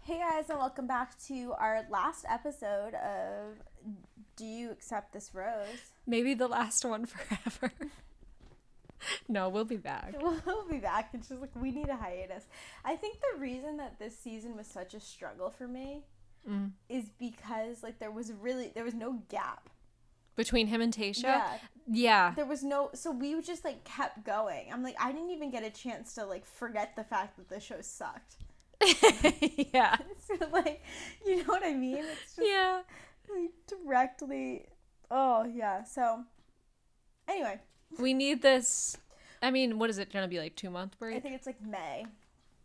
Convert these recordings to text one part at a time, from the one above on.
Hey guys, and welcome back to our last episode of Do You Accept This Rose? Maybe the last one forever. No, we'll be back. We'll be back. It's just like we need a hiatus. I think the reason that this season was such a struggle for me is because like there was no gap Between him and Tasha? Yeah. Yeah. There was no, so we just like kept going. I'm like, I didn't even get a chance to like forget the fact that the show sucked. Yeah. So like, you know what I mean? It's just Yeah. like directly. Oh yeah. So anyway, We need this. I mean, what is it going to be, like 2-month break? I think it's like May,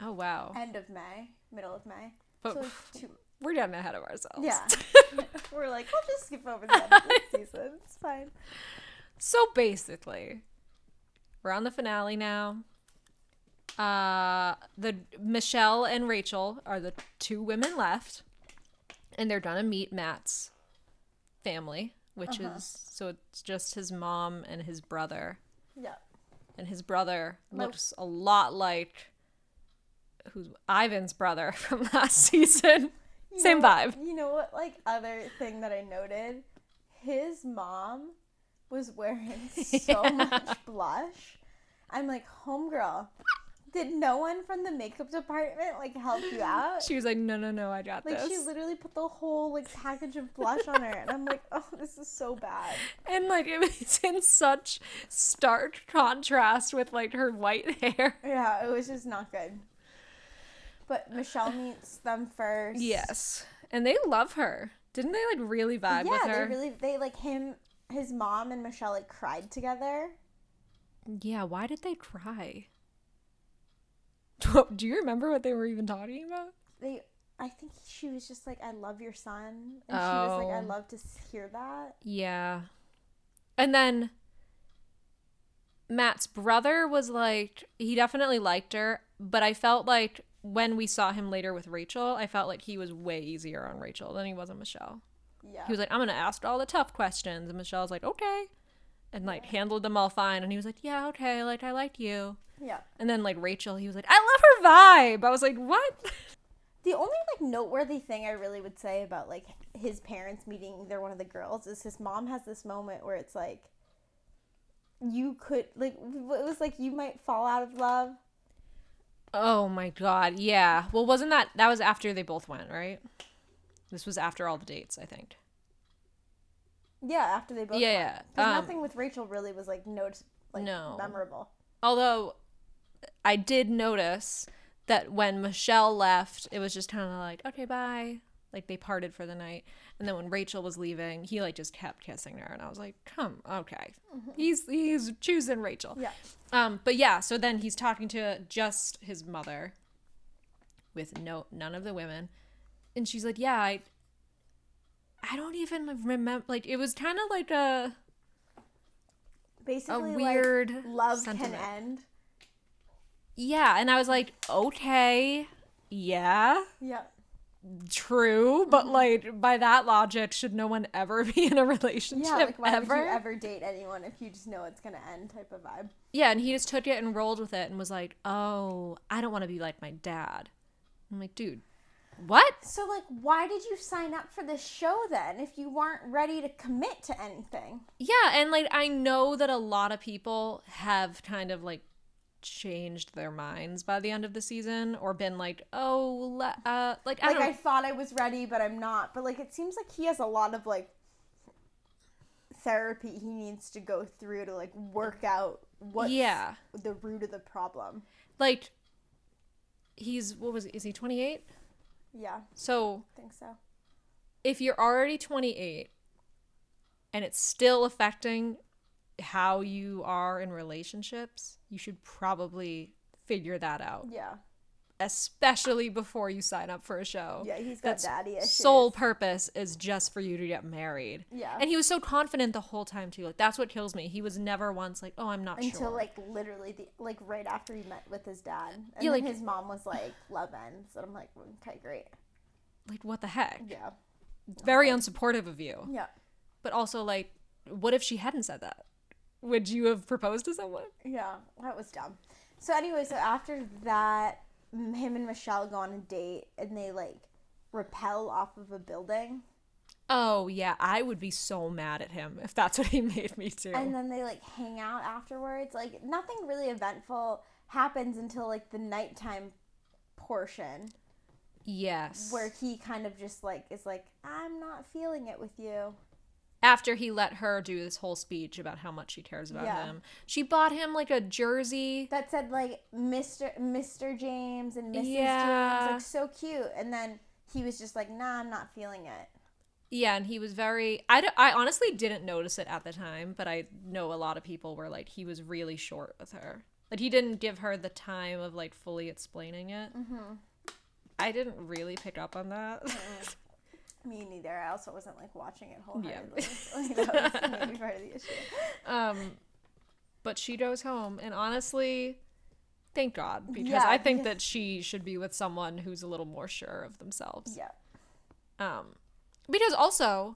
Oh, wow. end of May, middle of May. But So like 2. we're getting ahead of ourselves. Yeah. We're like, we'll just skip over the end of this season. It's fine. So basically, we're on the finale now. The Michelle and Rachel are the two women left, and they're gonna meet Matt's family, which is, so it's just his mom and his brother. Yeah. And his brother looks a lot like who's Ivan's brother from last season. Same vibe. You know what, like, other thing that I noted? His mom was wearing so much blush. I'm like, homegirl, did no one from the makeup department, like, help you out? She was like, no, I got Like, this. she literally put the whole, like, package of blush on her. And I'm like, oh, this is so bad. And, like, it was in such stark contrast with, like, her white hair. Yeah, it was just not good. But Michelle meets them first. Yes. And they love her. Didn't they, like, really vibe with her? Yeah, they, like, his mom and Michelle, like, cried together. Yeah, why did they cry? Do you remember what they were even talking about? I think she was just like, I love your son. And she was like, I love to hear that. Yeah. And then Matt's brother was like, he definitely liked her, but I felt like when we saw him later with Rachel, I felt like he was way easier on Rachel than he was on Michelle. Yeah. He was like, I'm going to ask all the tough questions. And Michelle's like, okay. And like handled them all fine. And he was like, yeah, okay. Like, I like you. Yeah. And then like Rachel, he was like, I love her vibe. I was like, what? The only like noteworthy thing I really would say about like his parents meeting either one of the girls is his mom has this moment where it's like, you could, like, it was like, you might fall out of love. Oh my God. Yeah. Well, wasn't that was after they both went, right? This was after all the dates, I think. Yeah, after they both Yeah, went. yeah. 'Cause nothing with Rachel really was like No. memorable. Although I did notice that when Michelle left, it was just kind of like, okay, bye. Like they parted for the night. And then when Rachel was leaving, he like just kept kissing her. And I was like, come, okay. Mm-hmm. He's choosing Rachel. Yeah. But yeah, so then he's talking to just his mother with none of the women. And she's like, yeah, I don't even remember. Like, it was kind of like Basically, weird like, love sentiment. can end. Yeah, and I was like, okay, yeah, Yeah. true, but like by that logic, should no one ever be in a relationship? Yeah, like why ever? would you ever date anyone if you just know it's gonna end type of vibe? Yeah, and he just took it and rolled with it and was like, oh, I don't want to be like my dad. I'm like, dude, what? So like, why did you sign up for this show then if you weren't ready to commit to anything? Yeah, and like I know that a lot of people have kind of like changed their minds by the end of the season or been like, oh, like I don't. I thought I was ready, but I'm not. But like, it seems like he has a lot of like therapy he needs to go through to like work out what's the root of the problem. Like, is he 28? Yeah. So I think so. if you're already 28 and it's still affecting how you are in relationships, you should probably figure that out. Yeah. Especially before you sign up for a show. Yeah, he's got daddy issues. Sole purpose is just for you to get married. Yeah. And he was so confident the whole time too. Like that's what kills me. He was never once like, "Oh, I'm not sure." Until like literally right after he met with his dad. And yeah, then like, his mom was like, love ends. And I'm like, okay, great. Like what the heck? Yeah. Very unsupportive of you. Yeah. But also like, what if she hadn't said that? Would you have proposed to someone? Yeah, that was dumb. So anyway, so after that, him and Michelle go on a date and they like rappel off of a building. Oh, yeah. I would be so mad at him if that's what he made me do. And then they like hang out afterwards. Like nothing really eventful happens until like the nighttime portion. Yes. Where he kind of just like is like, I'm not feeling it with you. After he let her do this whole speech about how much she cares about him. She bought him like a jersey. That said like Mr. James and Mrs. Yeah. James. Like so cute. And then he was just like, nah, I'm not feeling it. Yeah, and he was very... I honestly didn't notice it at the time, but I know a lot of people were like, he was really short with her. Like, he didn't give her the time of, like, fully explaining it. Mm-hmm. I didn't really pick up on that. Me neither. I also wasn't, like, watching it wholeheartedly. Yeah. Like, that was maybe part of the issue. But she goes home, and honestly, thank God, because I think that she should be with someone who's a little more sure of themselves. Yeah. Because also,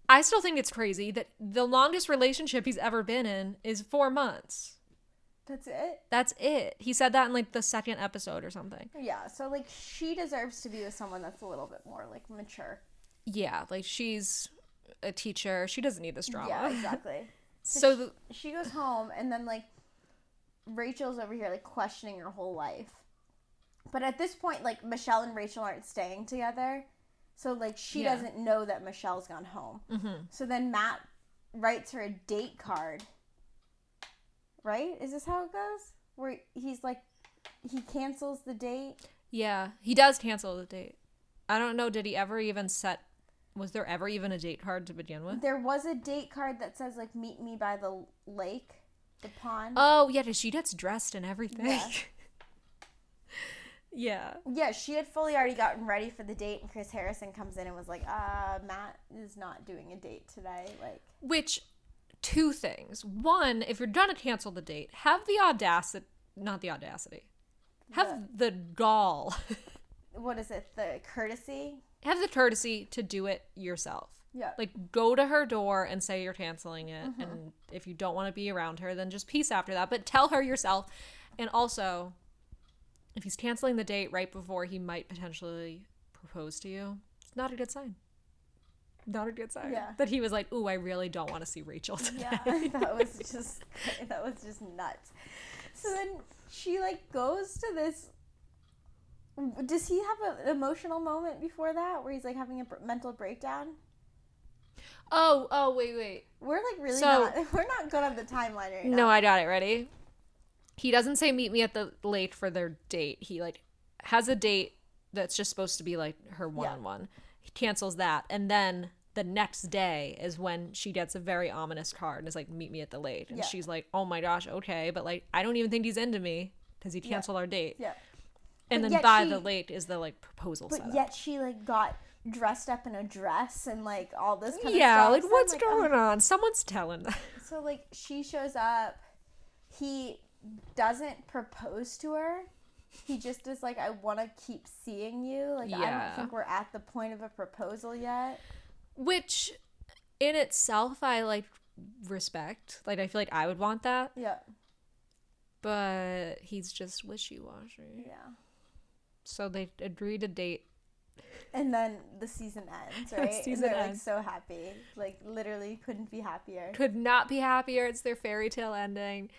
I still think it's crazy that the longest relationship he's ever been in is 4 months. That's it? That's it. He said that in, like, the second episode or something. Yeah, so, like, she deserves to be with someone that's a little bit more, like, mature. Yeah, like, she's a teacher. She doesn't need this drama. Yeah, exactly. So she goes home, and then, like, Rachel's over here, like, questioning her whole life. But at this point, like, Michelle and Rachel aren't staying together. So, like, she doesn't know that Michelle's gone home. Mm-hmm. So then Matt writes her a date card. Right? Is this how it goes? Where he's like, he cancels the date? Yeah, he does cancel the date. I don't know, did he ever even was there ever even a date card to begin with? There was a date card that says, like, meet me by the lake, the pond. Oh, yeah, she gets dressed and everything. Yeah. Yeah. Yeah, she had fully already gotten ready for the date, and Chris Harrison comes in and was like, Matt is not doing a date today. Like, which, two things. One, if you're gonna cancel the date, have the audacity, not the audacity, have the gall. What is it? The courtesy? Have the courtesy to do it yourself. Yeah. Like, go to her door and say you're canceling it, and if you don't want to be around her, then just peace after that, but tell her yourself. And also, if he's canceling the date right before he might potentially propose to you, it's not a good sign. Not a good sign. Yeah. That he was like, ooh, I really don't want to see Rachel today. Yeah, that was just nuts. So then she, like, goes to this... Does he have an emotional moment before that where he's, like, having a mental breakdown? Oh, wait. We're, like, really we're not good on the timeline right now. No, I got it. Ready? He doesn't say meet me at the lake for their date. He, like, has a date that's just supposed to be, like, her one-on-one. He cancels that. And then the next day is when she gets a very ominous card and is like, meet me at the lake. And she's like, oh my gosh, okay. But, like, I don't even think he's into me because he canceled our date. Yeah. And then by the lake is the, like, proposal setup. But yet she, like, got dressed up in a dress and, like, all this kind of stuff. Yeah, like, so what's like, going on? Someone's telling them. So, like, she shows up. He doesn't propose to her. He just is like, I want to keep seeing you. Like, I don't think we're at the point of a proposal yet. Which, in itself, I, like, respect. Like, I feel like I would want that. Yeah. But he's just wishy-washy. Yeah. So they agree to date. And then the season ends, right? Season and they're, ends. like, so happy. Like, literally couldn't be happier. Could not be happier. It's their fairy tale ending.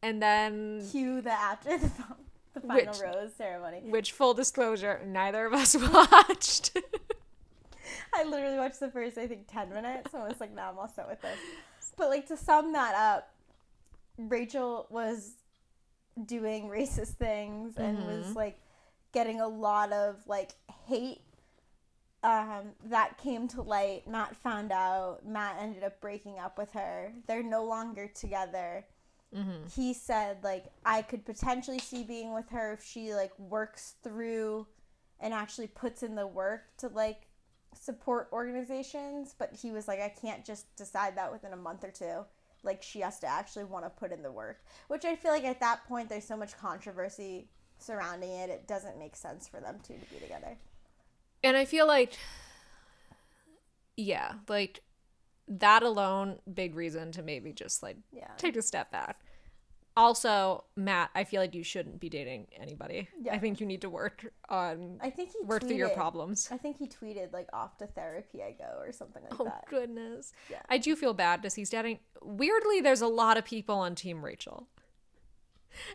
And then... Cue the after the final rose ceremony. Which, full disclosure, neither of us watched. I literally watched the first, I think, 10 minutes. And I was like, nah, I'm all set with this. But, like, to sum that up, Rachel was doing racist things and was, like, getting a lot of, like, hate. That came to light. Matt found out. Matt ended up breaking up with her. They're no longer together. He said, like, I could potentially see being with her if she, like, works through and actually puts in the work to, like, support organizations. But he was like, I can't just decide that within a month or two. Like, she has to actually want to put in the work. Which I feel like at that point, there's so much controversy surrounding it. It doesn't make sense for them two to be together. And I feel like, yeah, like, that alone, big reason to maybe just, like, take a step back. Also, Matt, I feel like you shouldn't be dating anybody. Yeah. I think you need to work on I think he work through your tweeted- problems. I think he tweeted like off to therapy I go or something like Oh that. goodness. Yeah. I do feel bad because he's dating. Weirdly, there's a lot of people on Team Rachel.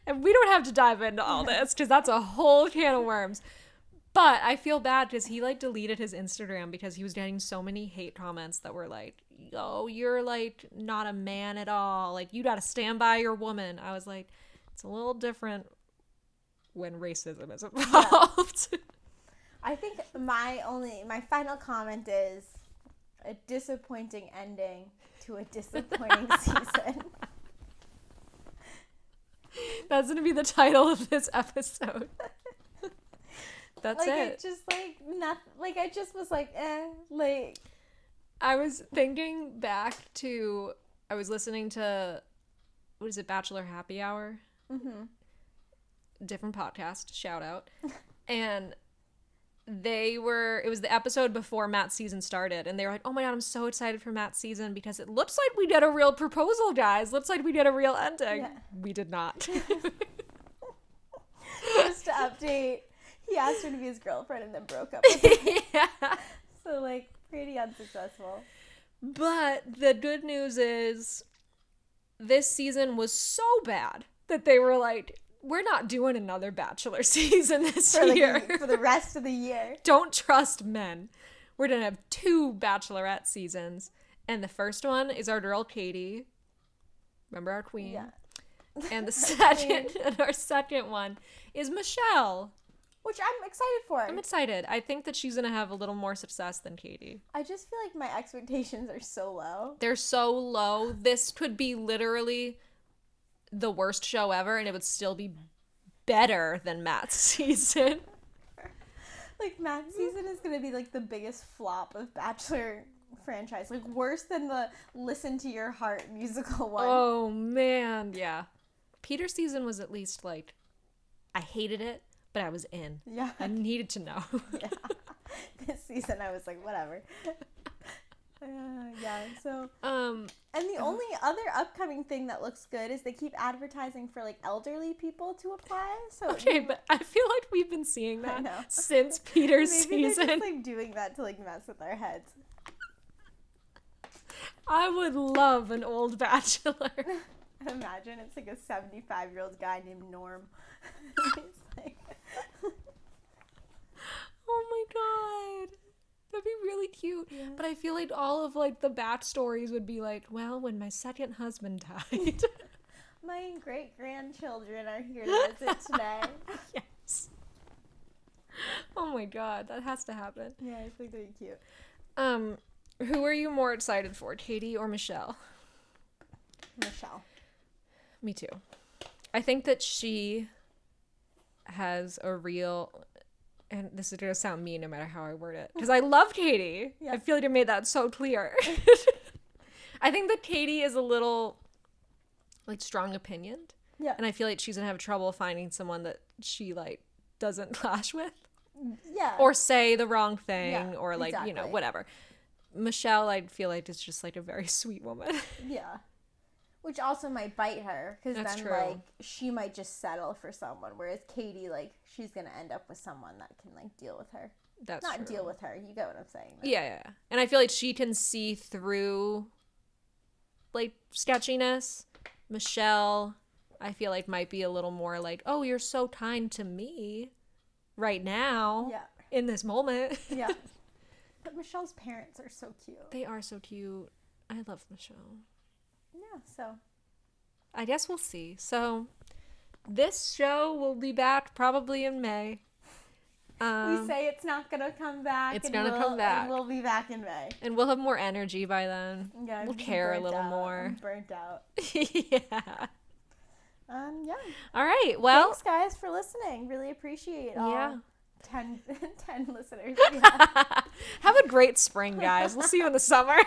And we don't have to dive into all this because that's a whole can of worms. But I feel bad because he like deleted his Instagram because he was getting so many hate comments that were like, "Oh, you're like not a man at all. Like you got to stand by your woman." I was like, it's a little different when racism is involved. I think my final comment is a disappointing ending to a disappointing season. That's gonna be the title of this episode. That's like it. it just like not like I just was like like I was thinking back to I was listening to what is it, Bachelor Happy Hour? mm-hmm. Different podcast, shout out. And it was the episode before Matt's season started, and they were like, "Oh my god, I'm so excited for Matt's season because it looks like we did a real proposal, guys. Looks like we did a real ending." Yeah. We did not. Just to update, he asked her to be his girlfriend and then broke up with her. Yeah. So like pretty unsuccessful. But the good news is this season was so bad that they were like, we're not doing another Bachelor season this year. For the rest of the year. Don't trust men. We're going to have 2 Bachelorette seasons. And the first one is our girl Katie. Remember our queen? Yeah. And our second one is Michelle. Which I'm excited for. I'm excited. I think that she's going to have a little more success than Katie. I just feel like my expectations are so low. They're so low. This could be literally the worst show ever, and it would still be better than Matt's season. Like Matt's season is gonna be like the biggest flop of Bachelor franchise. Like worse than the Listen to Your Heart musical one. Oh man, yeah. Peter's season was at least like, I hated it, but I was in. Yeah. I needed to know. Yeah. This season I was like, whatever. Yeah, so and the only other upcoming thing that looks good is they keep advertising for like elderly people to apply. So Okay, but I feel like we've been seeing I know. that since Peter's maybe season. they're just like doing that to like mess with our heads. I would love an old bachelor. Imagine it's like a 75-year-old guy named Norm. He's like Oh my god. That'd be really cute. Yeah. But I feel like all of like the backstories would be like, well, when my second husband died. my great-grandchildren are here to visit today. Yes. Oh my god, that has to happen. Yeah, I think they're cute. Who are you more excited for, Katie or Michelle? Michelle. Me too. I think that she has a real, and this is going to sound mean no matter how I word it, because I love Katie. Yeah. I feel like I made that so clear. I think that Katie is a little, like, strong opinioned. Yeah. And I feel like she's going to have trouble finding someone that she, like, doesn't clash with. Yeah. Or say the wrong thing, Yeah, or, like, you know, exactly. whatever. Michelle, I feel like, is just, like, a very sweet woman. Yeah. Which also might bite her, because That's then, true. like, she might just settle for someone, whereas Katie, like, she's going to end up with someone that can, like, deal with her. That's Not true. deal with her, you get what I'm saying. But Yeah. And I feel like she can see through, like, sketchiness. Michelle, I feel like, might be a little more like, oh, you're so kind to me right now. Yeah. In this moment. Yeah. But Michelle's parents are so cute. They are so cute. I love Michelle. Yeah, so. I guess we'll see. So, this show will be back probably in May. We say it's not going to come back. It's and gonna come back. And we'll be back in May. And we'll have more energy by then. Yeah, We'll I'm care a burnt little out. more. I'm burnt out. Yeah. Yeah. All right. Well. Thanks, guys, for listening. Really appreciate all Yeah. 10 listeners. Yeah. Have a great spring, guys. We'll see you in the summer.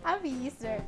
Happy Easter.